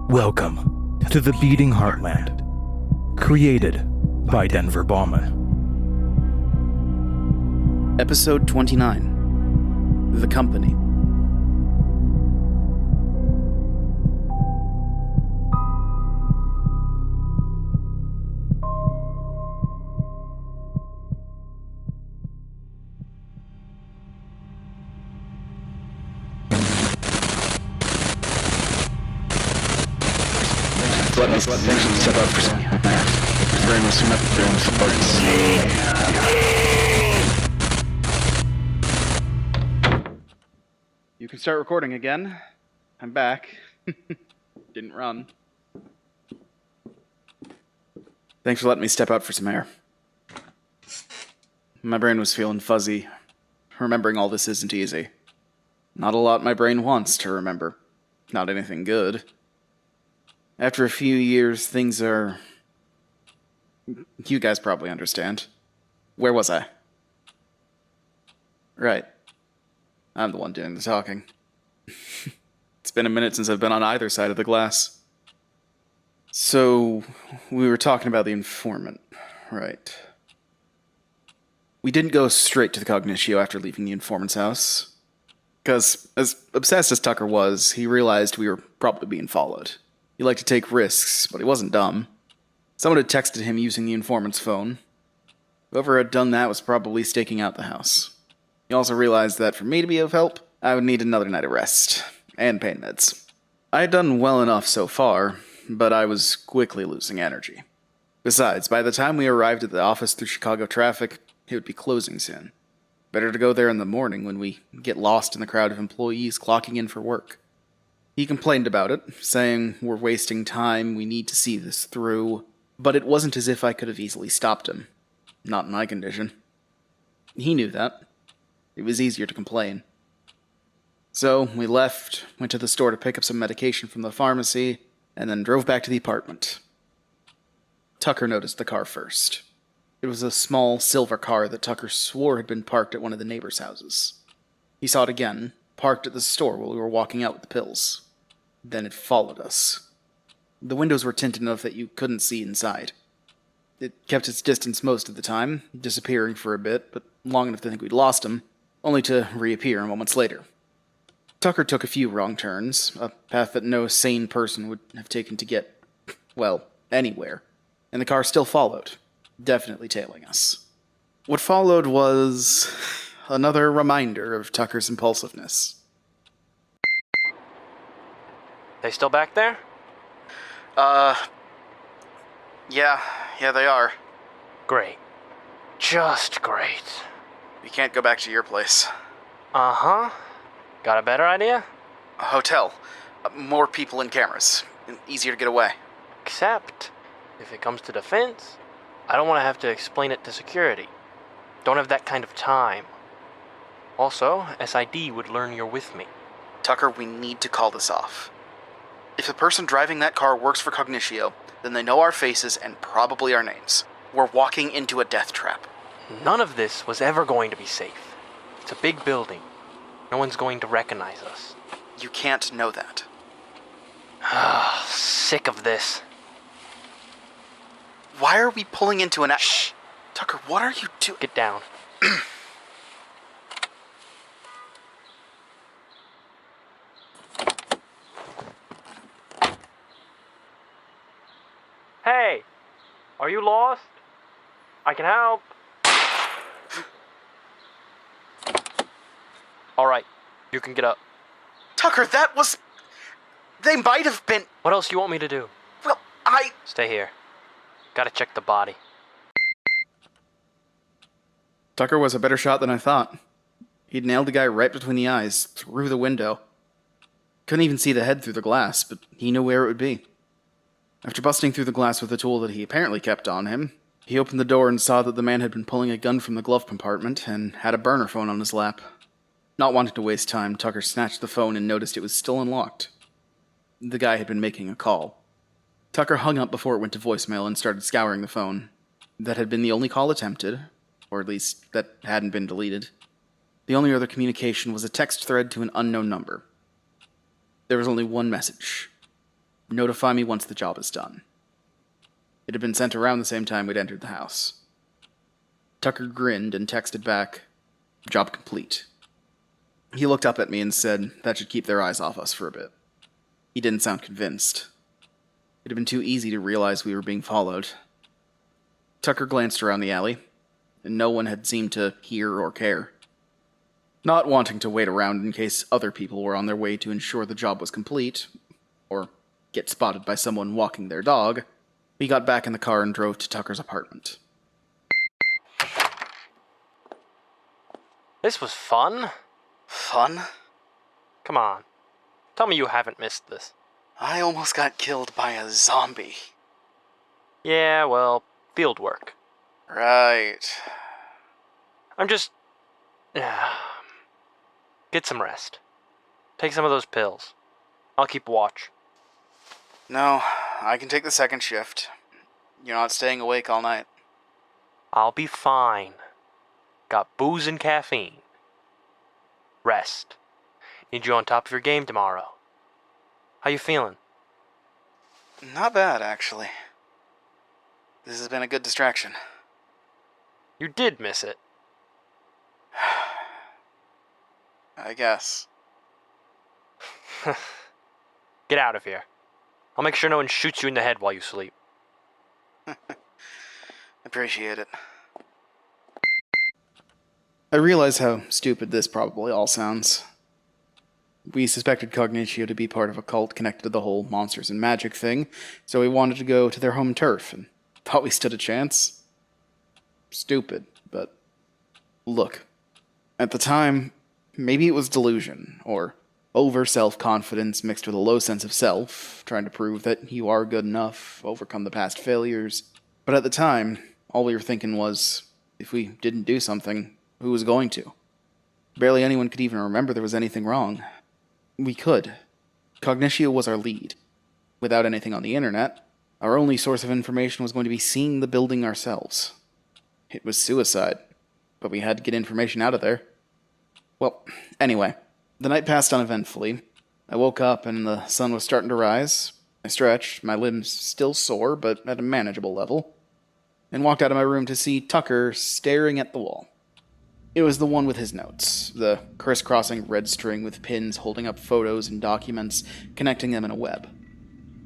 Welcome to the Beating Heartland, created by Denver Baughman. Episode 29, The Company. Let me step up for some. Brain will swim up there on the floor. You can start recording again. I'm back. Didn't run. Thanks for letting me step up for some air. My brain was feeling fuzzy. Remembering all this isn't easy. Not a lot my brain wants to remember. Not anything good. After a few years, things are... You guys probably understand. Where was I? Right. I'm the one doing the talking. It's been a minute since I've been on either side of the glass. So, we were talking about the informant, right? We didn't go straight to the Cognitio after leaving the informant's house. Because, as obsessed as Tucker was, he realized we were probably being followed. He liked to take risks, but he wasn't dumb. Someone had texted him using the informant's phone. Whoever had done that was probably staking out the house. He also realized that for me to be of help, I would need another night of rest, and pain meds. I had done well enough so far, but I was quickly losing energy. Besides, by the time we arrived at the office through Chicago traffic, it would be closing soon. Better to go there in the morning when we get lost in the crowd of employees clocking in for work. He complained about it, saying we're wasting time, we need to see this through, but it wasn't as if I could have easily stopped him. Not in my condition. He knew that. It was easier to complain. So, we left, went to the store to pick up some medication from the pharmacy, and then drove back to the apartment. Tucker noticed the car first. It was a small silver car that Tucker swore had been parked at one of the neighbors' houses. He saw it again, parked at the store while we were walking out with the pills. Then it followed us. The windows were tinted enough that you couldn't see inside. It kept its distance most of the time, disappearing for a bit, but long enough to think we'd lost him, only to reappear moments later. Tucker took a few wrong turns, a path that no sane person would have taken to get, well, anywhere, and the car still followed, definitely tailing us. What followed was another reminder of Tucker's impulsiveness. They still back there? Yeah, they are. Great. Just great. We can't go back to your place. Uh-huh. Got a better idea? A hotel. More people and cameras. Easier to get away. Except, if it comes to defense, I don't want to have to explain it to security. Don't have that kind of time. Also, SID would learn you're with me. Tucker, we need to call this off. If the person driving that car works for Cognitio, then they know our faces and probably our names. We're walking into a death trap. None of this was ever going to be safe. It's a big building. No one's going to recognize us. You can't know that. Sick of this. Why are we pulling into an... Shh! Tucker, what are you doing? Get down. Hey! Are you lost? I can help. Alright, you can get up. Tucker, that was... They might have been... What else you want me to do? Well, Stay here. Gotta check the body. Tucker was a better shot than I thought. He'd nailed the guy right between the eyes, through the window. Couldn't even see the head through the glass, but he knew where it would be. After busting through the glass with a tool that he apparently kept on him, he opened the door and saw that the man had been pulling a gun from the glove compartment and had a burner phone on his lap. Not wanting to waste time, Tucker snatched the phone and noticed it was still unlocked. The guy had been making a call. Tucker hung up before it went to voicemail and started scouring the phone. That had been the only call attempted, or at least that hadn't been deleted. The only other communication was a text thread to an unknown number. There was only one message. Notify me once the job is done. It had been sent around the same time we'd entered the house. Tucker grinned and texted back, "Job complete." He looked up at me and said that should keep their eyes off us for a bit. He didn't sound convinced. It had been too easy to realize we were being followed. Tucker glanced around the alley, and no one had seemed to hear or care. Not wanting to wait around in case other people were on their way to ensure the job was complete, or get spotted by someone walking their dog, we got back in the car and drove to Tucker's apartment. This was fun. Fun? Come on. Tell me you haven't missed this. I almost got killed by a zombie. Yeah, well, field work. Right. I'm just... Get some rest. Take some of those pills. I'll keep watch. No, I can take the second shift. You're not staying awake all night. I'll be fine. Got booze and caffeine. Rest. Need you on top of your game tomorrow. How you feeling? Not bad, actually. This has been a good distraction. You did miss it. I guess. Get out of here. I'll make sure no one shoots you in the head while you sleep. Appreciate it. I realize how stupid this probably all sounds. We suspected Cognitio to be part of a cult connected to the whole monsters and magic thing, so we wanted to go to their home turf and thought we stood a chance. Stupid, but look. At the time, maybe it was delusion, or over self-confidence mixed with a low sense of self, trying to prove that you are good enough, overcome the past failures. But at the time, all we were thinking was, if we didn't do something, who was going to? Barely anyone could even remember there was anything wrong. We could. Cognitio was our lead. Without anything on the internet, our only source of information was going to be seeing the building ourselves. It was suicide, but we had to get information out of there. Well, anyway, the night passed uneventfully. I woke up and the sun was starting to rise. I stretched, my limbs still sore, but at a manageable level, and walked out of my room to see Tucker staring at the wall. It was the one with his notes, the crisscrossing red string with pins holding up photos and documents, connecting them in a web.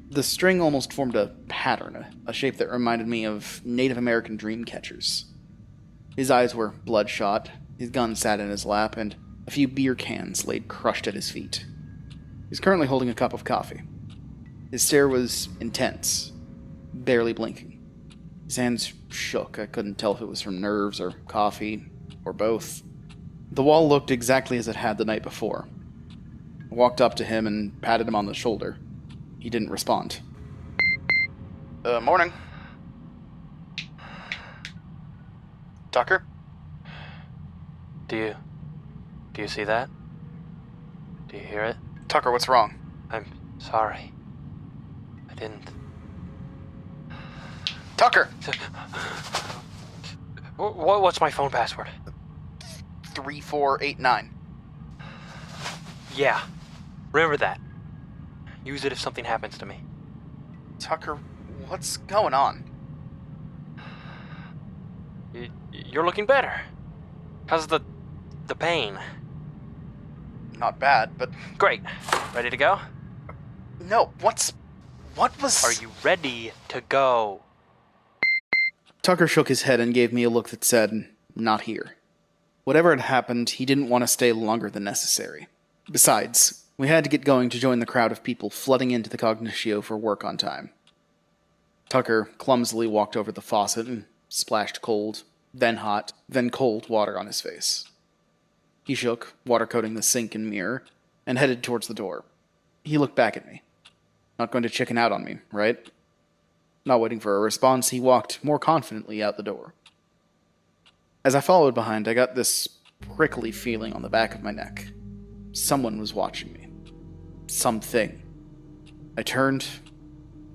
The string almost formed a pattern, a shape that reminded me of Native American dream catchers. His eyes were bloodshot, his gun sat in his lap, and a few beer cans laid crushed at his feet. He's currently holding a cup of coffee. His stare was intense, barely blinking. His hands shook. I couldn't tell if it was from nerves or coffee, or both. The wall looked exactly as it had the night before. I walked up to him and patted him on the shoulder. He didn't respond. Morning. Tucker? Do you see that? Do you hear it? Tucker, what's wrong? I'm sorry. I didn't. Tucker! What's my phone password? 3489. Yeah. Remember that. Use it if something happens to me. Tucker, what's going on? You're looking better. How's the pain? Not bad, but... Great. Ready to go? No, what was... Are you ready to go? Tucker shook his head and gave me a look that said, "Not here." Whatever had happened, he didn't want to stay longer than necessary. Besides, we had to get going to join the crowd of people flooding into the Cognitio for work on time. Tucker clumsily walked over the faucet and splashed cold, then hot, then cold water on his face. He shook, water coating the sink and mirror, and headed towards the door. He looked back at me. Not going to chicken out on me, right? Not waiting for a response, he walked more confidently out the door. As I followed behind, I got this prickly feeling on the back of my neck. Someone was watching me. Something. I turned.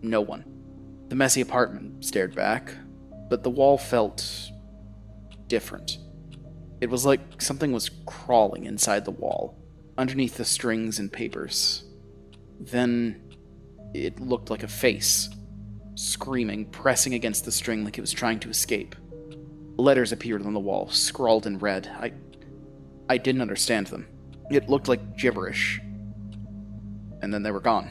No one. The messy apartment stared back, but the wall felt different. It was like something was crawling inside the wall, underneath the strings and papers. Then It looked like a face, screaming, pressing against the string like it was trying to escape. Letters appeared on the wall, scrawled in red. I didn't understand them. It looked like gibberish. And then they were gone.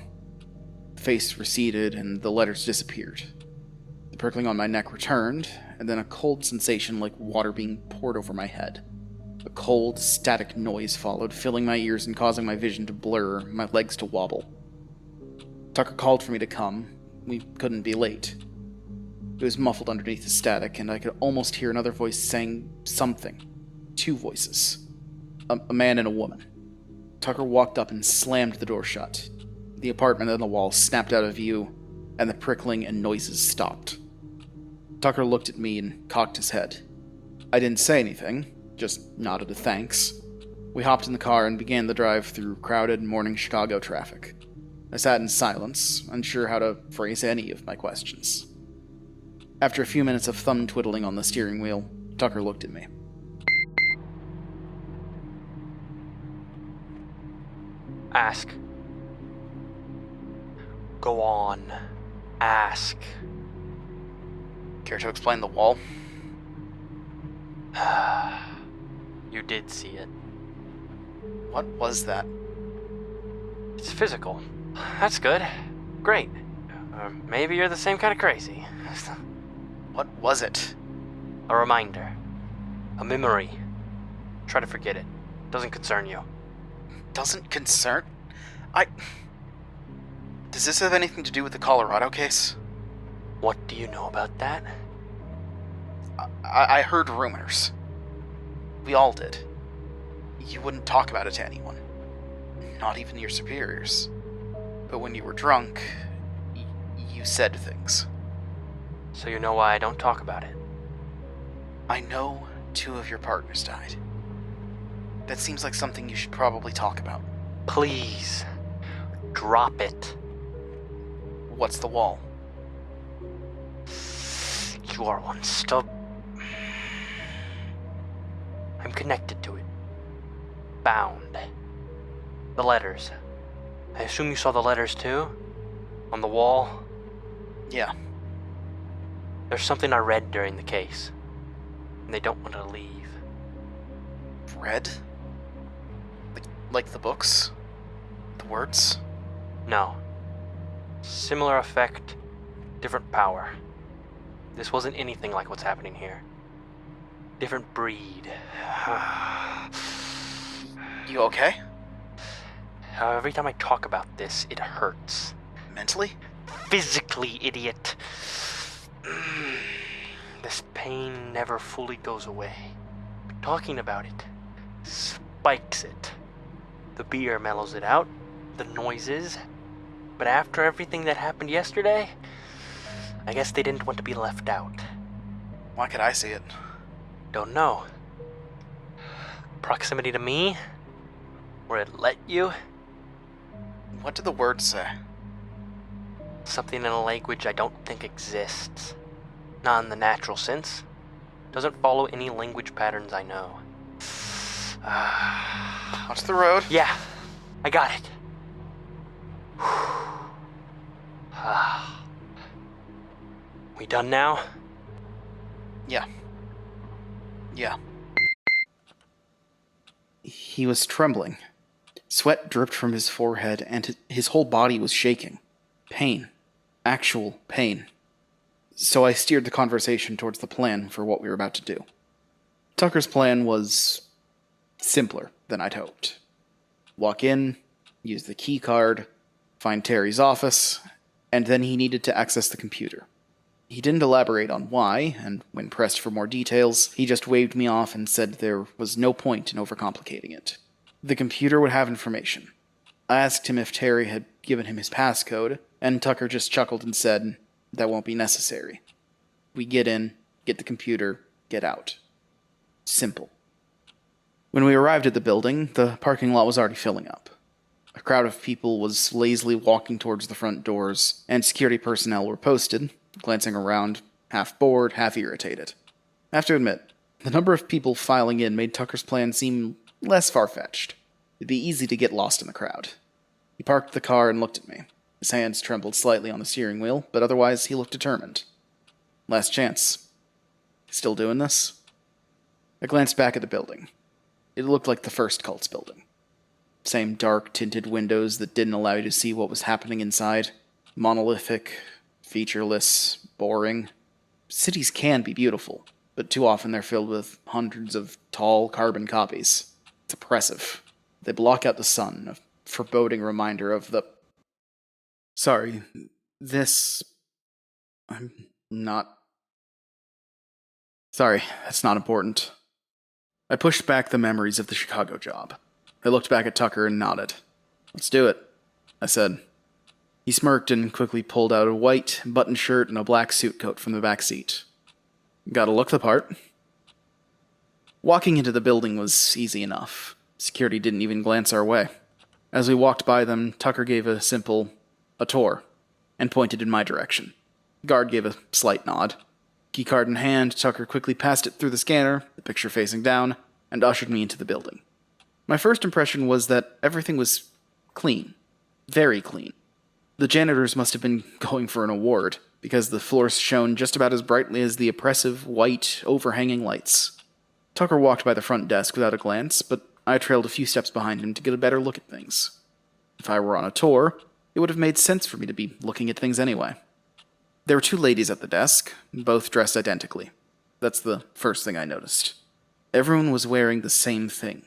The face receded, and the letters disappeared. The prickling on my neck returned, and then a cold sensation like water being poured over my head. A cold, static noise followed, filling my ears and causing my vision to blur, my legs to wobble. Tucker called for me to come. We couldn't be late. It was muffled underneath the static, and I could almost hear another voice saying something. Two voices. A man and a woman. Tucker walked up and slammed the door shut. The apartment and the wall snapped out of view, and the prickling and noises stopped. Tucker looked at me and cocked his head. I didn't say anything, just nodded a thanks. We hopped in the car and began the drive through crowded morning Chicago traffic. I sat in silence, unsure how to phrase any of my questions. After a few minutes of thumb twiddling on the steering wheel, Tucker looked at me. Ask. Go on. Ask. Care to explain the wall? You did see it. What was that? It's physical. That's good. Great. Maybe you're the same kind of crazy. What was it? A reminder. A memory. Try to forget it. Doesn't concern you. Doesn't concern? Does this have anything to do with the Colorado case? What do you know about that? I heard rumors. We all did. You wouldn't talk about it to anyone. Not even your superiors. But when you were drunk, you said things. So you know why I don't talk about it. I know 2 of your partners died. That seems like something you should probably talk about. Please. Drop it. What's the wall? You are one stub. I'm connected to it. Bound. The letters. I assume you saw the letters too? On the wall? Yeah. There's something I read during the case. And they don't want to leave. Read? Like the books? The words? No. Similar effect, different power. This wasn't anything like what's happening here. Different breed. You okay? Every time I talk about this, it hurts. Mentally? Physically, idiot. This pain never fully goes away. Talking about it spikes it. The beer mellows it out, the noises. But after everything that happened yesterday, I guess they didn't want to be left out. Why could I see it? Don't know. Proximity to me? Where it let you? What did the words say? Something in a language I don't think exists. Not in the natural sense. Doesn't follow any language patterns I know. Watch the road. Yeah, I got it. We done now? Yeah. Yeah. He was trembling. Sweat dripped from his forehead, and his whole body was shaking. Pain. Actual pain. So I steered the conversation towards the plan for what we were about to do. Tucker's plan was simpler than I'd hoped. Walk in, use the key card, find Terry's office, and then he needed to access the computer. He didn't elaborate on why, and when pressed for more details, he just waved me off and said there was no point in overcomplicating it. The computer would have information. I asked him if Terry had given him his passcode, and Tucker just chuckled and said, "That won't be necessary. We get in, get the computer, get out." Simple. When we arrived at the building, the parking lot was already filling up. A crowd of people was lazily walking towards the front doors, and security personnel were posted, glancing around, half bored, half irritated. I have to admit, the number of people filing in made Tucker's plan seem less far-fetched. It'd be easy to get lost in the crowd. He parked the car and looked at me. His hands trembled slightly on the steering wheel, but otherwise he looked determined. Last chance. Still doing this? I glanced back at the building. It looked like the first cult's building. Same dark, tinted windows that didn't allow you to see what was happening inside. Monolithic, featureless, boring. Cities can be beautiful, but too often they're filled with hundreds of tall carbon copies. It's oppressive. They block out the sun, a foreboding reminder of the... Sorry, this... I'm not... Sorry, that's not important. I pushed back the memories of the Chicago job. I looked back at Tucker and nodded. Let's do it, I said. He smirked and quickly pulled out a white button shirt and a black suit coat from the back seat. Gotta look the part. Walking into the building was easy enough. Security didn't even glance our way. As we walked by them, Tucker gave a simple, "A tour," and pointed in my direction. The guard gave a slight nod. Keycard in hand, Tucker quickly passed it through the scanner, the picture facing down, and ushered me into the building. My first impression was that everything was clean. Very clean. The janitors must have been going for an award, because the floors shone just about as brightly as the oppressive, white, overhanging lights. Tucker walked by the front desk without a glance, but I trailed a few steps behind him to get a better look at things. If I were on a tour, it would have made sense for me to be looking at things anyway. There were two ladies at the desk, both dressed identically. That's the first thing I noticed. Everyone was wearing the same thing.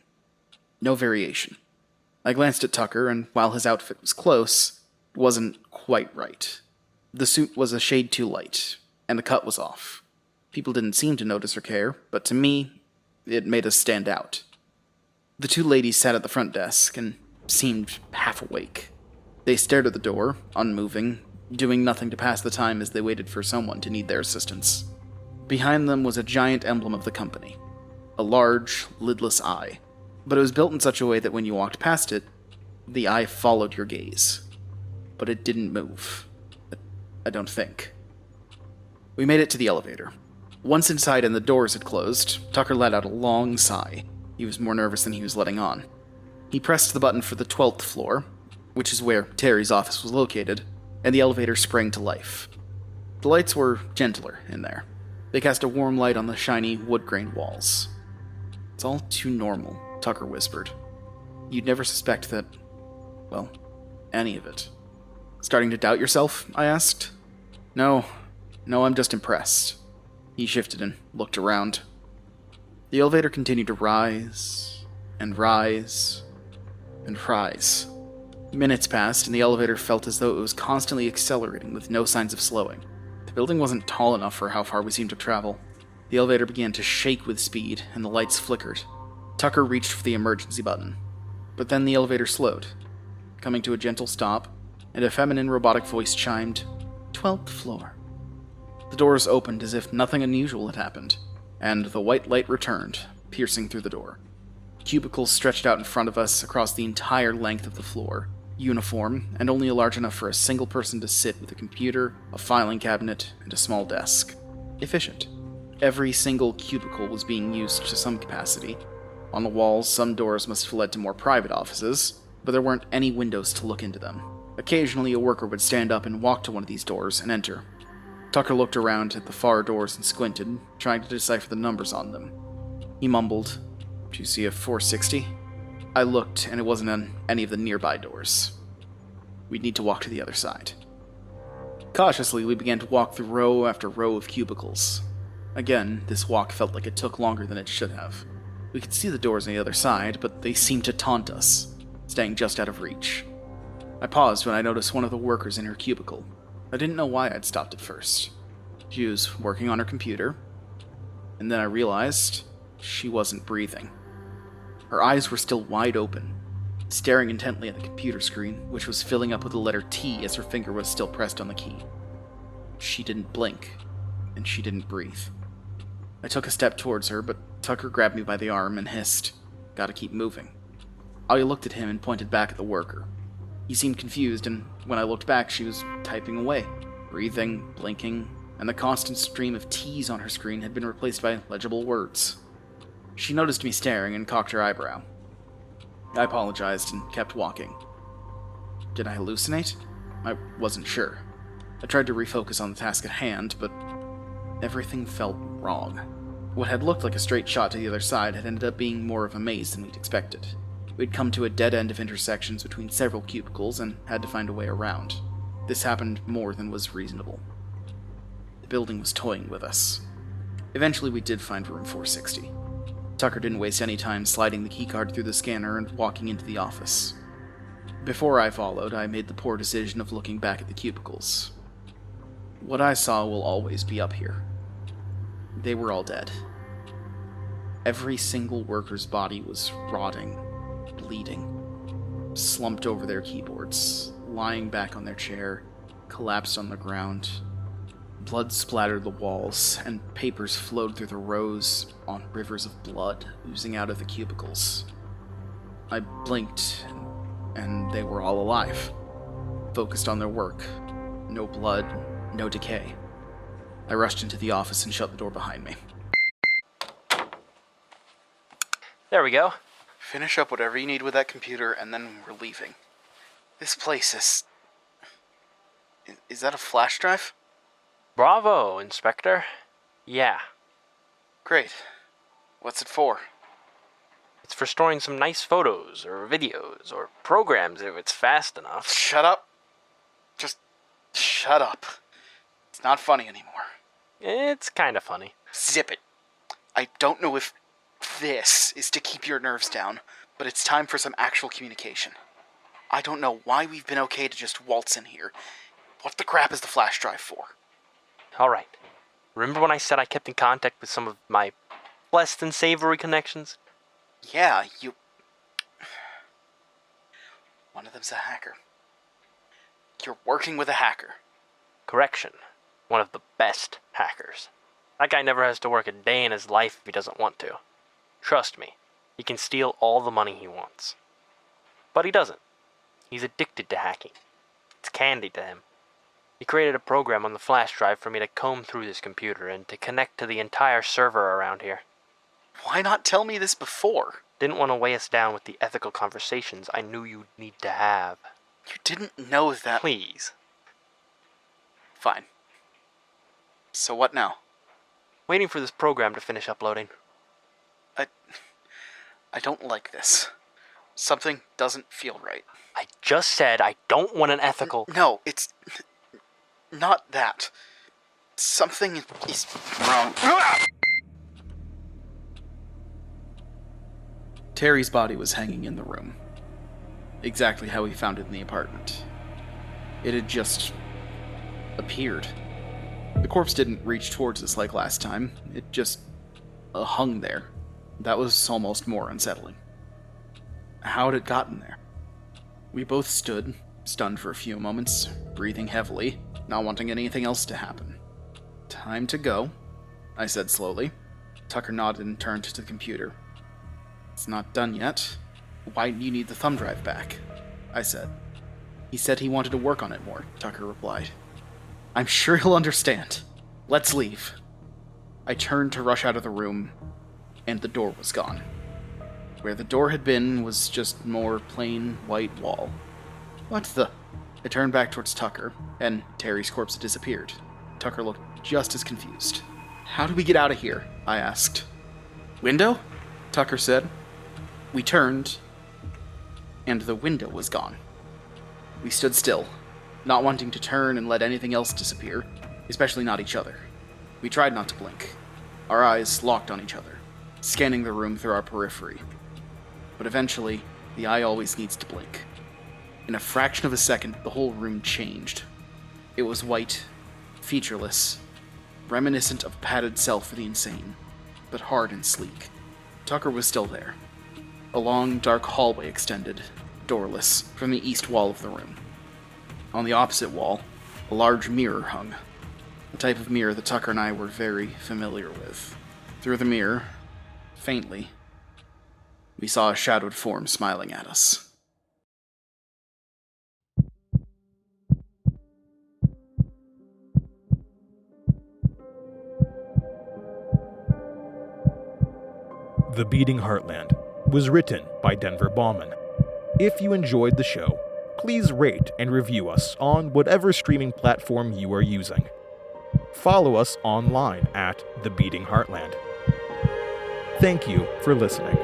No variation. I glanced at Tucker, and while his outfit was close, it wasn't quite right. The suit was a shade too light, and the cut was off. People didn't seem to notice or care, but to me, it made us stand out. The two ladies sat at the front desk and seemed half awake. They stared at the door, unmoving, doing nothing to pass the time as they waited for someone to need their assistance. Behind them was a giant emblem of the company. A large, lidless eye. But it was built in such a way that when you walked past it, the eye followed your gaze. But it didn't move. I don't think. We made it to the elevator. Once inside and the doors had closed, Tucker let out a long sigh. He was more nervous than he was letting on. He pressed the button for the 12th floor, which is where Terry's office was located, and the elevator sprang to life. The lights were gentler in there. They cast a warm light on the shiny wood-grain walls. It's all too normal, Tucker whispered. You'd never suspect that, well, any of it. Starting to doubt yourself? I asked. No, I'm just impressed. He shifted and looked around. The elevator continued to rise, and rise, and rise. Minutes passed, and the elevator felt as though it was constantly accelerating with no signs of slowing. The building wasn't tall enough for how far we seemed to travel. The elevator began to shake with speed, and the lights flickered. Tucker reached for the emergency button. But then the elevator slowed, coming to a gentle stop, and a feminine robotic voice chimed, 12th floor. The doors opened as if nothing unusual had happened, and the white light returned, piercing through the door. Cubicles stretched out in front of us across the entire length of the floor, uniform, and only large enough for a single person to sit with a computer, a filing cabinet, and a small desk. Efficient. Every single cubicle was being used to some capacity. On the walls, some doors must have led to more private offices, but there weren't any windows to look into them. Occasionally, a worker would stand up and walk to one of these doors and enter. Tucker looked around at the far doors and squinted, trying to decipher the numbers on them. He mumbled, "Do you see a 460? I looked, and it wasn't on any of the nearby doors. We'd need to walk to the other side." Cautiously, we began to walk through row after row of cubicles. Again, this walk felt like it took longer than it should have. We could see the doors on the other side, but they seemed to taunt us, staying just out of reach. I paused when I noticed one of the workers in her cubicle. I didn't know why I'd stopped at first. She was working on her computer, and then I realized she wasn't breathing. Her eyes were still wide open, staring intently at the computer screen, which was filling up with the letter T as her finger was still pressed on the key. She didn't blink, and she didn't breathe. I took a step towards her, but Tucker grabbed me by the arm and hissed, "Gotta keep moving." I looked at him and pointed back at the worker. He seemed confused, and when I looked back, she was typing away, breathing, blinking, and the constant stream of T's on her screen had been replaced by legible words. She noticed me staring and cocked her eyebrow. I apologized and kept walking. Did I hallucinate? I wasn't sure. I tried to refocus on the task at hand, but everything felt wrong. What had looked like a straight shot to the other side had ended up being more of a maze than we'd expected. We'd come to a dead end of intersections between several cubicles and had to find a way around. This happened more than was reasonable. The building was toying with us. Eventually we did find room 460. Tucker didn't waste any time sliding the keycard through the scanner and walking into the office. Before I followed, I made the poor decision of looking back at the cubicles. What I saw will always be up here. They were all dead. Every single worker's body was rotting, bleeding, slumped over their keyboards, lying back on their chair, collapsed on the ground. Blood splattered the walls, and papers flowed through the rows on rivers of blood oozing out of the cubicles. I blinked, and they were all alive, focused on their work. No blood, no decay. I rushed into the office and shut the door behind me. There we go. Finish up whatever you need with that computer, and then we're leaving. This place is... Is that a flash drive? Bravo, Inspector. Yeah, Great. What's it for? it's for storing some nice photos, or videos, or programs if it's fast enough. Shut up. Just shut up. It's not funny anymore. It's kinda funny. Zip it. I don't know if this is to keep your nerves down, but it's time for some actual communication. I don't know why we've been okay to just waltz in here. What the crap is the flash drive for? Alright. Remember when I said I kept in contact with some of my less than savory connections? Yeah, you... One of them's a hacker. You're working with a hacker. Correction. One of the best hackers. That guy never has to work a day in his life if he doesn't want to. Trust me, he can steal all the money he wants. But he doesn't. He's addicted to hacking. It's candy to him. He created a program on the flash drive for me to comb through this computer and to connect to the entire server around here. Why not tell me this before? Didn't want to weigh us down with the ethical conversations I knew you'd need to have. You didn't know that... Please. Fine. So what now? Waiting for this program to finish uploading. I don't like this. Something doesn't feel right. I just said I don't want an ethical... No, it's... not that. Something is wrong. Terry's body was hanging in the room. Exactly how he found it in the apartment. It had just... appeared. The corpse didn't reach towards us like last time. It just... hung there. That was almost more unsettling. How had it gotten there? We both stood, stunned for a few moments, breathing heavily, not wanting anything else to happen. Time to go, I said slowly. Tucker nodded and turned to the computer. It's not done yet. Why do you need the thumb drive back? I said. He said he wanted to work on it more, Tucker replied. I'm sure he'll understand. Let's leave. I turned to rush out of the room, and the door was gone. Where the door had been was just more plain white wall. What the... I turned back towards Tucker, and Terry's corpse had disappeared. Tucker looked just as confused. How do we get out of here? I asked. Window? Tucker said. We turned, and the window was gone. We stood still, not wanting to turn and let anything else disappear, especially not each other. We tried not to blink. Our eyes locked on each other, scanning the room through our periphery. But eventually, the eye always needs to blink. In a fraction of a second, the whole room changed. It was white, featureless, reminiscent of padded cell for the insane, but hard and sleek. Tucker was still there. A long, dark hallway extended, doorless, from the east wall of the room. On the opposite wall, a large mirror hung, the type of mirror that Tucker and I were very familiar with. Through the mirror, faintly, we saw a shadowed form smiling at us. The Beating Heartland was written by Denver Baughman. If you enjoyed the show, please rate and review us on whatever streaming platform you are using. Follow us online at The Beating Heartland. Thank you for listening.